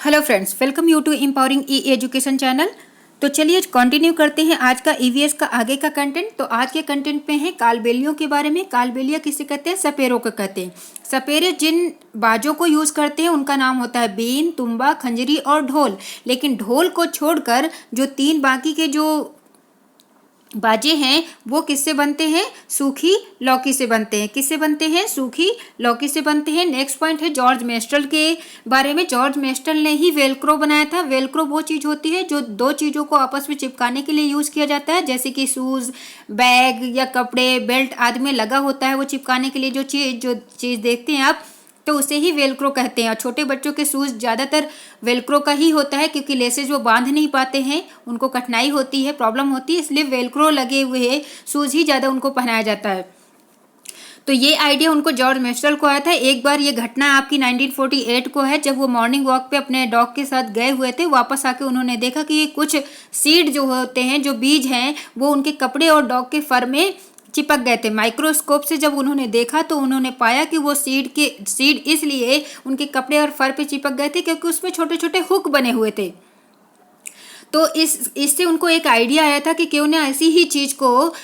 Hello friends, welcome you to empowering e education channel. तो चलिए continue करते हैं आज का ईवीएस का आगे का कंटेंट। तो आज के कंटेंट में है कालबेलियों के बारे में। कालबेलिया किसे कहते हैं? सपेरों को कहते हैं। सपेरे जिन बाजों को यूज़ करते हैं उनका नाम होता है बीन, तुम्बा, खंजरी और ढोल। लेकिन ढोल को छोड़कर जो तीन बाकी के जो बाजे हैं वो किससे बनते हैं? सूखी लौकी से बनते हैं। किससे बनते हैं? सूखी लौकी से बनते हैं। नेक्स्ट पॉइंट है जॉर्ज मेस्टल के बारे में। जॉर्ज मेस्टल ने ही वेलक्रो बनाया था। वेलक्रो वो चीज़ होती है जो दो चीज़ों को आपस में चिपकाने के लिए यूज़ किया जाता है, जैसे कि शूज़, बैग या कपड़े, बेल्ट आदि में लगा होता है वो चिपकाने के लिए जो चीज़ देखते हैं आप, तो उसे ही वेलक्रो कहते हैं। और छोटे बच्चों के शूज़ ज़्यादातर वेलक्रो का ही होता है, क्योंकि लेसेस वो बांध नहीं पाते हैं, उनको कठिनाई होती है, प्रॉब्लम होती है, इसलिए वेलक्रो लगे हुए शूज़ ही ज़्यादा उनको पहनाया जाता है। तो ये आइडिया उनको जॉर्ज मेस्टल को आया था। एक बार ये घटना आपकी 1948 को है, जब वो मॉर्निंग वॉक पे अपने डॉग के साथ गए हुए थे। वापस आके उन्होंने देखा कि कुछ सीड जो होते हैं, जो बीज हैं, वो उनके कपड़े और डॉग के फर में चिपक गए थे। माइक्रोस्कोप से जब उन्होंने देखा तो उन्होंने पाया कि वो सीड इसलिए उनके कपड़े और फर पे चिपक गए थे क्योंकि उसमें छोटे छोटे हुक बने हुए थे। तो इससे उनको एक आइडिया आया था कि क्यों ना ऐसी ही चीज़ को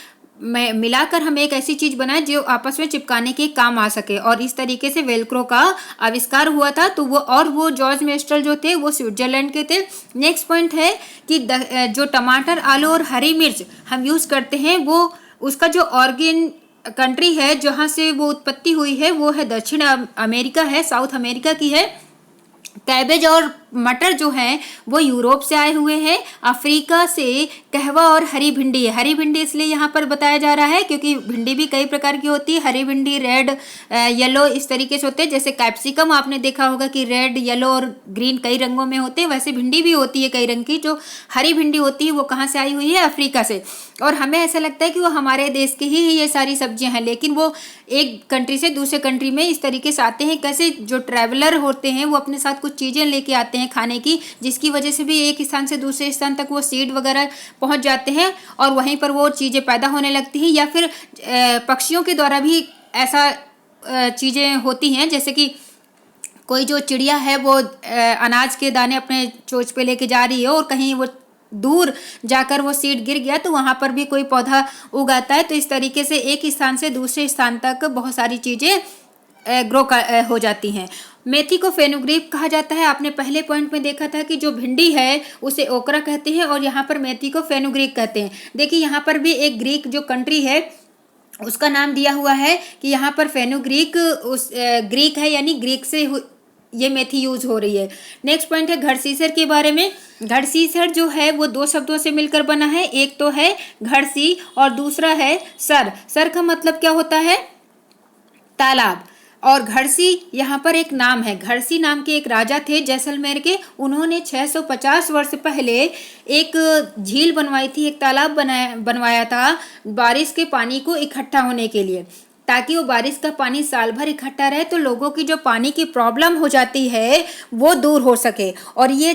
मिलाकर हम एक ऐसी चीज़ बनाए जो आपस में चिपकाने के काम आ सके, और इस तरीके से वेलक्रो का आविष्कार हुआ था। तो वो जॉर्ज मेस्टल जो थे वो स्विट्जरलैंड के थे। नेक्स्ट पॉइंट है कि जो टमाटर, आलू और हरी मिर्च हम यूज़ करते हैं, वो उसका जो ऑर्गेन कंट्री है जहाँ से वो उत्पत्ति हुई है वो है दक्षिण अमेरिका है, साउथ अमेरिका की है। कैबेज और मटर जो हैं वो यूरोप से आए हुए हैं। अफ्रीका से कहवा और हरी भिंडी है। हरी भिंडी इसलिए यहाँ पर बताया जा रहा है क्योंकि भिंडी भी कई प्रकार की होती है। हरी भिंडी रेड, येलो इस तरीके से होते हैं। जैसे कैप्सिकम आपने देखा होगा कि रेड, येलो और ग्रीन कई रंगों में होते हैं, वैसे भिंडी भी होती है कई रंग की। जो हरी भिंडी होती है वो कहाँ से आई हुई है? अफ्रीका से। और हमें ऐसा लगता है कि वो हमारे देश की ही ये सारी सब्जियां हैं, लेकिन वो एक कंट्री से दूसरे कंट्री में इस तरीके से आते हैं। कैसे? जो ट्रैवलर होते हैं वो अपने साथ कुछ चीज़ें लेके आते हैं खाने की, जिसकी वजह से भी एक स्थान से दूसरे स्थान तक वो सीड वगैरह पहुंच जाते हैं और वहीं पर वो चीज़ें पैदा होने लगती हैं। या फिर पक्षियों के द्वारा भी ऐसा चीज़ें होती हैं, जैसे कि कोई जो चिड़िया है वो अनाज के दाने अपने चोंच पे लेके जा रही है और कहीं वो दूर जाकर वो सीड गिर गया तो वहाँ पर भी कोई पौधा उगाता है। तो इस तरीके से एक स्थान से दूसरे स्थान तक बहुत सारी चीज़ें ग्रो हो जाती हैं। मेथी को फेनुग्रीक कहा जाता है। आपने पहले पॉइंट में देखा था कि जो भिंडी है उसे ओकरा कहते हैं और यहाँ पर मेथी को फेनुग्रीक कहते हैं। देखिए यहाँ पर भी एक ग्रीक जो कंट्री है उसका नाम दिया हुआ है कि यहाँ पर फेनुग्रीक उस ग्रीक है, यानी ग्रीक से ये मेथी यूज हो रही है। नेक्स्ट पॉइंट है घड़सीसर के बारे में। घड़सीसर जो है वो दो शब्दों से मिलकर बना है। एक तो है घड़सी और दूसरा है सर। सर का मतलब क्या होता है? तालाब। और घड़सी यहाँ पर एक नाम है। घड़सी नाम के एक राजा थे जैसलमेर के। उन्होंने 650 वर्ष पहले एक झील बनवाई थी, एक तालाब बनवाया था बारिश के पानी को इकट्ठा होने के लिए, ताकि वो बारिश का पानी साल भर इकट्ठा रहे तो लोगों की जो पानी की प्रॉब्लम हो जाती है वो दूर हो सके। और ये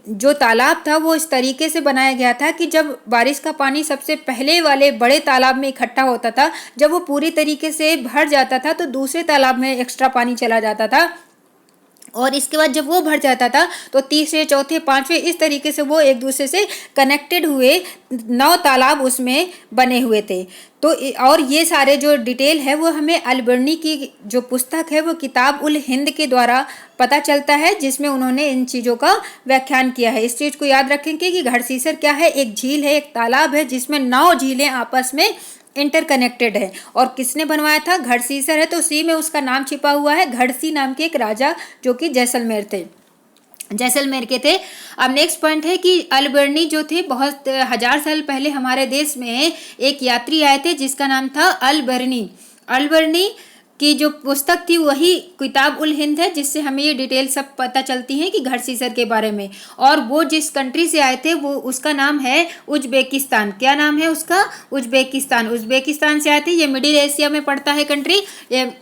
जो तालाब था वो इस तरीके से बनाया गया था कि जब बारिश का पानी सबसे पहले वाले बड़े तालाब में इकट्ठा होता था, जब वो पूरी तरीके से भर जाता था तो दूसरे तालाब में एक्स्ट्रा पानी चला जाता था, और इसके बाद जब वो भर जाता था तो तीसरे, चौथे, पांचवें इस तरीके से वो एक दूसरे से कनेक्टेड हुए 9 तालाब उसमें बने हुए थे। तो और ये सारे जो डिटेल है वो हमें अल-बर्नी की जो पुस्तक है वो किताब उल हिंद के द्वारा पता चलता है, जिसमें उन्होंने इन चीज़ों का व्याख्यान किया है। इस चीज़ को याद रखेंगे कि घड़सीसर क्या है? एक झील है, एक तालाब है जिसमें 9 झीलें आपस में इंटरकनेक्टेड है। और किसने बनवाया था? घड़सीसर है, तो उसी में उसका नाम छिपा हुआ है। घड़सी नाम के एक राजा जो कि जैसलमेर के थे। अब नेक्स्ट पॉइंट है कि अल-बर्नी जो थे बहुत 1000 साल पहले हमारे देश में एक यात्री आए थे जिसका नाम था अल-बर्नी। अल-बर्नी की जो पुस्तक थी वही किताब उल हिंद है, जिससे हमें ये डिटेल सब पता चलती हैं कि घड़सीसर के बारे में। और वो जिस कंट्री से आए थे वो उसका नाम है उज्बेकिस्तान। क्या नाम है उसका? उज्बेकिस्तान। उज्बेकिस्तान से आए थे। ये मिडिल एशिया में पड़ता है कंट्री। ये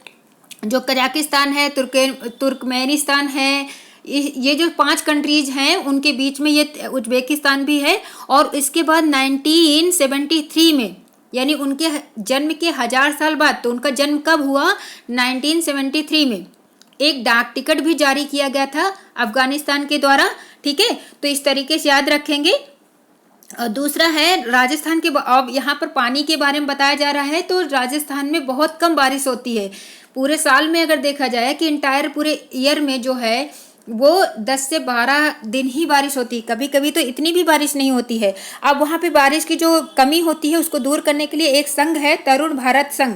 जो कजाकिस्तान है, तुर्कमेनिस्तान है, ये जो 5 कंट्रीज हैं उनके बीच में ये उज्बेकिस्तान भी है। और इसके बाद 1973 में, यानी उनके जन्म के 1000 साल बाद, तो उनका जन्म कब हुआ? 1973 में। एक डाक टिकट भी जारी किया गया था अफगानिस्तान के द्वारा। ठीक है, तो इस तरीके से याद रखेंगे। दूसरा है राजस्थान के, अब यहाँ पर पानी के बारे में बताया जा रहा है। तो राजस्थान में बहुत कम बारिश होती है पूरे साल में, अगर देखा जाए कि इंटायर पूरे ईयर में जो है वो 10 से 12 दिन ही बारिश होती है, कभी कभी तो इतनी भी बारिश नहीं होती है। अब वहाँ पे बारिश की जो कमी होती है उसको दूर करने के लिए एक संघ है तरुण भारत संघ।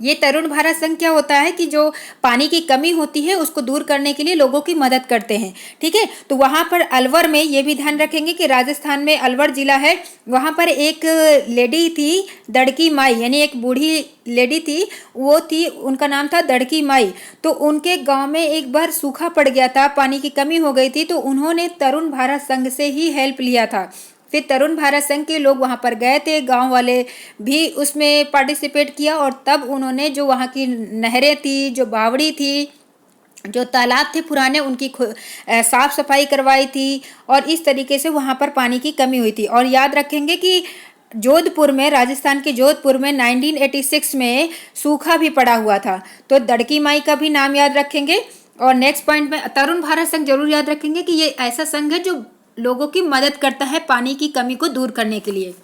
ये तरुण भारत संघ क्या होता है कि जो पानी की कमी होती है उसको दूर करने के लिए लोगों की मदद करते हैं। ठीक है, तो वहाँ पर अलवर में ये भी ध्यान रखेंगे कि राजस्थान में अलवर जिला है, वहाँ पर एक लेडी थी दड़की माई, यानी एक बूढ़ी लेडी थी, वो थी, उनका नाम था दड़की माई। तो उनके गांव में एक बार सूखा पड़ गया था, पानी की कमी हो गई थी, तो उन्होंने तरुण भारत संघ से ही हेल्प लिया था। फिर तरुण भारत संघ के लोग वहाँ पर गए थे, गांव वाले भी उसमें पार्टिसिपेट किया, और तब उन्होंने जो वहाँ की नहरें थी, जो बावड़ी थी, जो तालाब थे पुराने, उनकी साफ सफाई करवाई थी, और इस तरीके से वहाँ पर पानी की कमी हुई थी। और याद रखेंगे कि जोधपुर में, राजस्थान के जोधपुर में 1986 में सूखा भी पड़ा हुआ था। तो दड़की माई का भी नाम याद रखेंगे। और नेक्स्ट पॉइंट में तरुण भारत संघ जरूर याद रखेंगे कि ये ऐसा संघ है जो लोगों की मदद करता है पानी की कमी को दूर करने के लिए।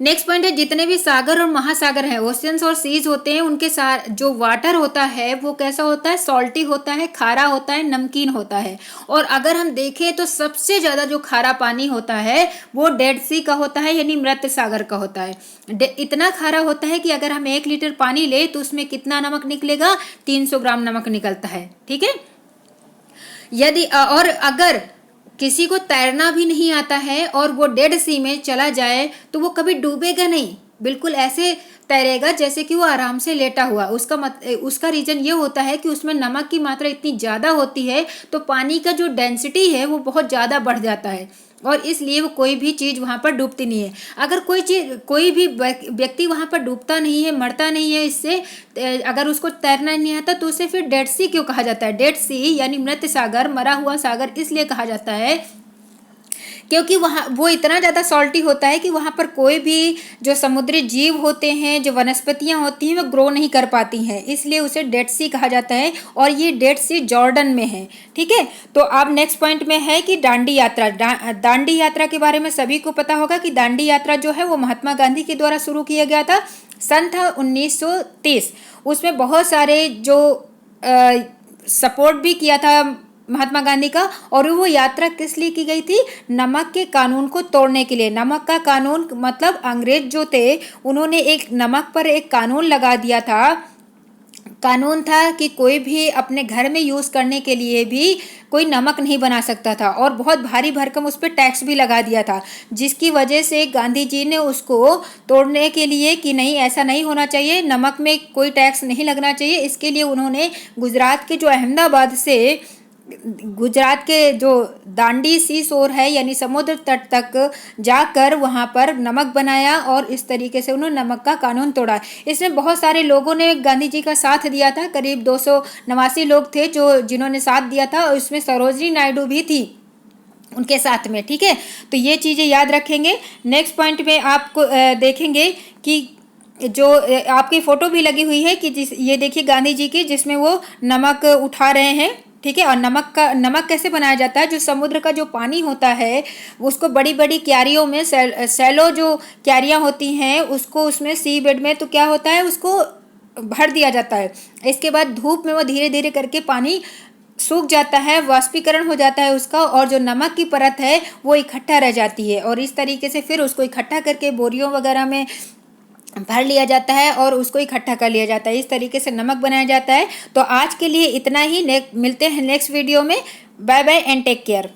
नेक्स्ट पॉइंट है जितने भी सागर और महासागर हैं, ओशियंस और सीज होते हैं, उनके जो वाटर होता है वो कैसा होता है, सॉल्टी होता है, खारा होता है, नमकीन होता है। और अगर हम देखें तो सबसे ज़्यादा जो खारा पानी होता है वो डेड सी का होता है, यानी मृत सागर का होता है। इतना खारा होता है कि अगर हम 1 लीटर पानी ले तो उसमें कितना नमक निकलेगा, 300 ग्राम नमक निकलता है। ठीक है, यदि और अगर किसी को तैरना भी नहीं आता है और वो डेड सी में चला जाए तो वो कभी डूबेगा नहीं, बिल्कुल ऐसे तैरेगा जैसे कि वो आराम से लेटा हुआ। उसका रीज़न ये होता है कि उसमें नमक की मात्रा इतनी ज़्यादा होती है तो पानी का जो डेंसिटी है वो बहुत ज़्यादा बढ़ जाता है, और इसलिए वो कोई भी चीज़ वहाँ पर डूबती नहीं है। अगर कोई भी व्यक्ति वहाँ पर डूबता नहीं है, मरता नहीं है इससे, अगर उसको तैरना नहीं आता तो उसे फिर डेड सी क्यों कहा जाता है? डेड सी यानी मृत सागर, मरा हुआ सागर इसलिए कहा जाता है क्योंकि वहाँ वो इतना ज़्यादा सॉल्टी होता है कि वहाँ पर कोई भी जो समुद्री जीव होते हैं, जो वनस्पतियाँ होती हैं, वो ग्रो नहीं कर पाती हैं, इसलिए उसे डेड सी कहा जाता है। और ये डेड सी जॉर्डन में है। ठीक है, तो अब नेक्स्ट पॉइंट में है कि दांडी यात्रा। दांडी यात्रा के बारे में सभी को पता होगा कि दांडी यात्रा जो है वो महात्मा गांधी के द्वारा शुरू किया गया था, सन था 1930। उसमें बहुत सारे जो सपोर्ट भी किया था महात्मा गांधी का। और वो यात्रा किस लिए की गई थी? नमक के कानून को तोड़ने के लिए। नमक का कानून मतलब अंग्रेज जो थे उन्होंने एक नमक पर एक कानून लगा दिया था। कानून था कि कोई भी अपने घर में यूज़ करने के लिए भी कोई नमक नहीं बना सकता था, और बहुत भारी भरकम उस पर टैक्स भी लगा दिया था, जिसकी वजह से गांधी जी ने उसको तोड़ने के लिए कि नहीं, ऐसा नहीं होना चाहिए, नमक में कोई टैक्स नहीं लगना चाहिए, इसके लिए उन्होंने गुजरात के जो अहमदाबाद से गुजरात के जो दांडी सी शोर है यानी समुद्र तट तक जाकर वहाँ पर नमक बनाया, और इस तरीके से उन्होंने नमक का कानून तोड़ा। इसमें बहुत सारे लोगों ने गांधी जी का साथ दिया था, करीब 289 लोग थे जिन्होंने साथ दिया था, और इसमें सरोजिनी नायडू भी थी उनके साथ में। ठीक है, तो ये चीज़ें याद रखेंगे। नेक्स्ट पॉइंट में आपको देखेंगे कि जो आपकी फ़ोटो भी लगी हुई है कि ये देखिए गांधी जी की, जिसमें वो नमक उठा रहे हैं। ठीक है, और नमक कैसे बनाया जाता है? जो समुद्र का जो पानी होता है उसको बड़ी बड़ी क्यारियों में, सैलो जो क्यारियाँ होती हैं उसको, उसमें सी बेड में तो क्या होता है, उसको भर दिया जाता है। इसके बाद धूप में वो धीरे धीरे करके पानी सूख जाता है, वाष्पीकरण हो जाता है उसका, और जो नमक की परत है वो इकट्ठा रह जाती है, और इस तरीके से फिर उसको इकट्ठा करके बोरियों वगैरह में भर लिया जाता है और उसको इकट्ठा कर लिया जाता है। इस तरीके से नमक बनाया जाता है। तो आज के लिए इतना ही, मिलते हैं नेक्स्ट वीडियो में। Bye bye and take care.